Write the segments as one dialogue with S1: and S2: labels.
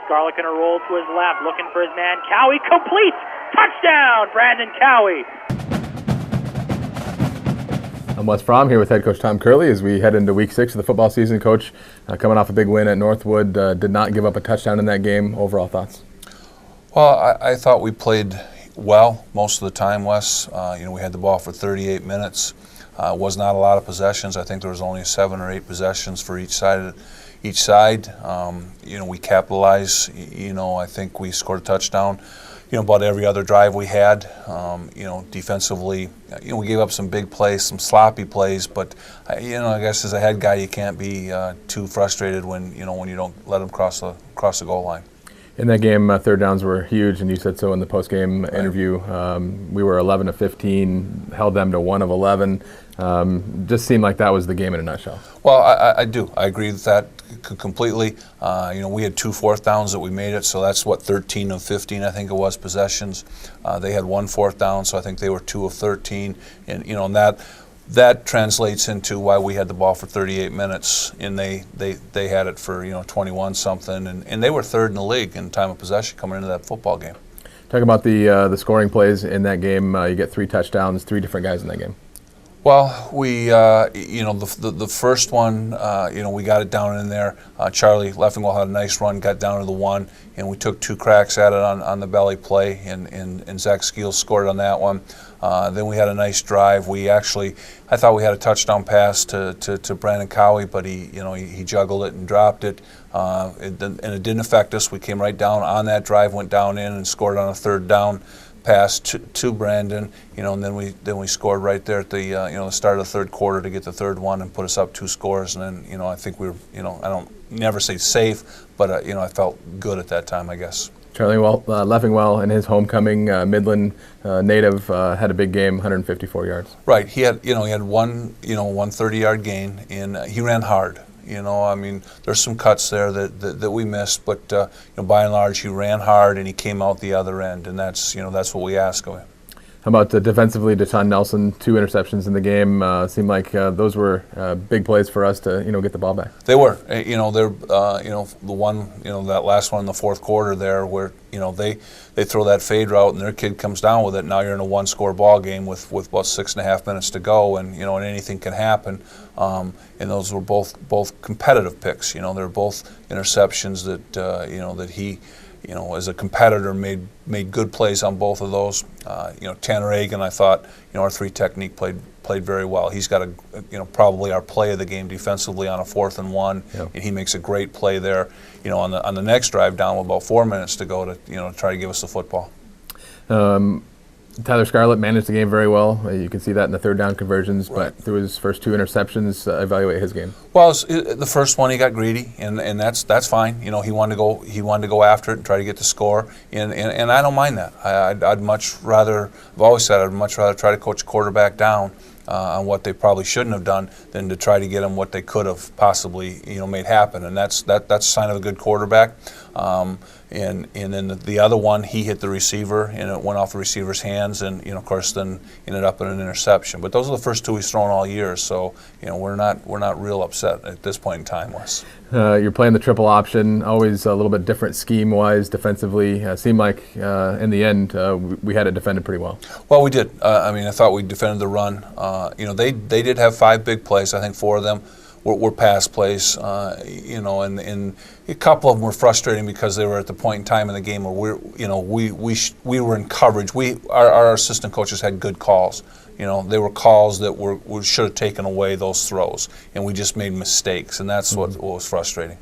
S1: Garlick gonna roll to his left, looking for his man Cowie. Complete! Touchdown, Brandon Cowie!
S2: I'm Wes Fromm here with head coach Tom Kearly as we head into week 6 of the football season. Coach, coming off a big win at Northwood, did not give up a touchdown in that game. Overall thoughts?
S3: Well, I thought we played well most of the time, Wes. We had the ball for 38 minutes. Was not a lot of possessions. I think there was only 7 or 8 possessions for each side. We capitalized. I think we scored a touchdown. About every other drive we had. Defensively, we gave up some big plays, some sloppy plays, but I guess as a head guy, you can't be too frustrated when you don't let them cross the goal line.
S2: In that game, third downs were huge, and you said so in the post-game interview. We were 11 of 15, held them to 1 of 11. Just seemed like that was the game in a nutshell.
S3: Well, I do. I agree with that completely. We had 2 fourth downs that we made it, so that's 13 of 15, I think it was, possessions. They had 1 fourth down, so I think they were 2 of 13, and that translates into why we had the ball for 38 minutes, and they had it for 21 something, and they were 3rd in the league in time of possession coming into that football game.
S2: Talk about the scoring plays in that game. You get 3 touchdowns, 3 different guys in that game.
S3: Well, we, the first one, we got it down in there. Charlie Leffingwell had a nice run, got down to the 1, and we took 2 cracks at it on the belly play, and Zach Skeels scored on that one. Then we had a nice drive. I thought we had a touchdown pass to Brandon Cowie, but he juggled it and dropped it, and it didn't affect us. We came right down on that drive, went down in and scored on a 3rd down pass to Brandon, and then we scored right there at the start of the 3rd quarter to get the 3rd one and put us up 2 scores, and then I think we were I don't never say safe, but I felt good at that time, I guess.
S2: Charlie Leffingwell in his homecoming, Midland native, had a big game, 154 yards.
S3: Right, he had one 30-yard gain, and he ran hard. There's some cuts there that we missed, but by and large, he ran hard and he came out the other end, and that's what we ask of him.
S2: How about defensively, Deshaun Nelson, 2 interceptions in the game. Seemed like those were big plays for us to get the ball back.
S3: They were. They're the one that last one in the 4th quarter there where they throw that fade route and their kid comes down with it. Now you're in a 1-score ball game with about 6.5 minutes to go, and and anything can happen. And those were both competitive picks. They're both interceptions that he. As a competitor, made good plays on both of those. Tanner Egan, I thought, our 3 technique played very well. He's got probably our play of the game defensively on a 4th and 1, and he makes a great play there. On the next drive down with about 4 minutes to go to try to give us the football.
S2: Tyler Scarlett managed the game very well. You can see that in the 3rd down conversions, right. But through his first 2 interceptions, evaluate his game.
S3: Well, the first one he got greedy, and that's fine. He wanted to go after it and try to get the score, and I don't mind that. I'd much rather. I've always said I'd much rather try to coach a quarterback down on what they probably shouldn't have done than to try to get them what they could have possibly made happen, and that's a sign of a good quarterback. And then the other one, he hit the receiver and it went off the receiver's hands, and of course then ended up in an interception. But those are the first 2 he's thrown all year, so we're not real upset at this point in time, Wes.
S2: You're playing the triple option, always a little bit different scheme-wise, defensively. Seemed like in the end we had it defended pretty well.
S3: Well, we did. I thought we defended the run. They did have 5 big plays. I think 4 of them were pass plays, and a couple of them were frustrating because they were at the point in time in the game where we were in coverage. Our assistant coaches had good calls. They were calls that we should have taken away those throws, and we just made mistakes, and that's what was frustrating.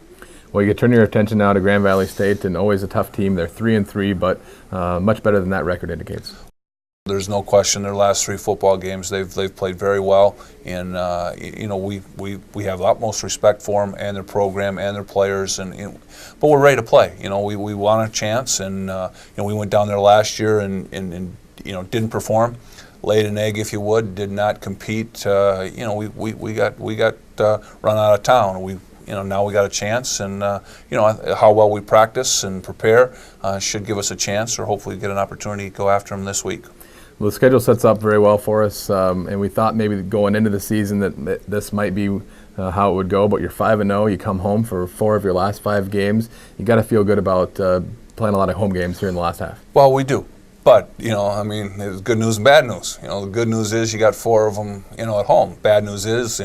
S2: Well, you can turn your attention now to Grand Valley State, and always a tough team. They're 3-3, but much better than that record indicates.
S3: There's no question their last 3 football games they've played very well, and we have utmost respect for them and their program and their players, but we're ready to play. We want a chance, and we went down there last year and didn't perform, laid an egg if you would, did not compete. We got run out of town. Now we got a chance, and how well we practice and prepare should give us a chance, or hopefully get an opportunity to go after them this week.
S2: Well, the schedule sets up very well for us, and we thought maybe going into the season that this might be how it would go. But you're 5-0. You come home for 4 of your last 5 games. You got to feel good about playing a lot of home games here in the last half.
S3: Well, we do. But, I mean, there's good news and bad news. The good news is you got 4 of them, at home. Bad news is,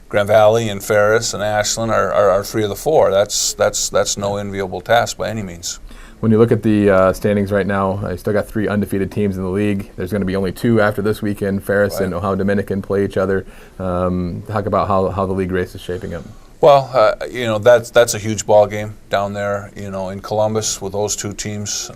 S3: Grand Valley and Ferris and Ashland are 3 of the 4. That's no enviable task by any means.
S2: When you look at the standings right now, you still got 3 undefeated teams in the league. There's going to be only 2 after this weekend. Ferris and Ohio Dominican play each other. Talk about how the league race is shaping up.
S3: Well, that's a huge ball game down there, in Columbus with those 2 teams.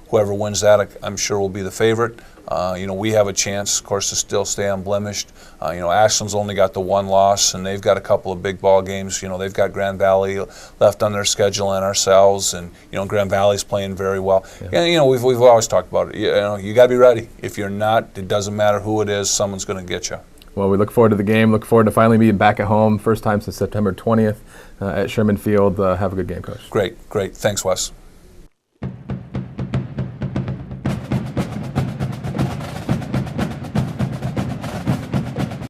S3: Whoever wins that, I'm sure will be the favorite. We have a chance, of course, to still stay unblemished. Ashland's only got the 1 loss, and they've got a couple of big ball games. They've got Grand Valley left on their schedule and ourselves, and Grand Valley's playing very well. Yeah. And we've always talked about it. You got to be ready. If you're not, it doesn't matter who it is. Someone's going to get you.
S2: Well, we look forward to the game. Look forward to finally being back at home. First time since September 20th at Sherman Field. Have a good game, Coach.
S3: Great. Thanks, Wes.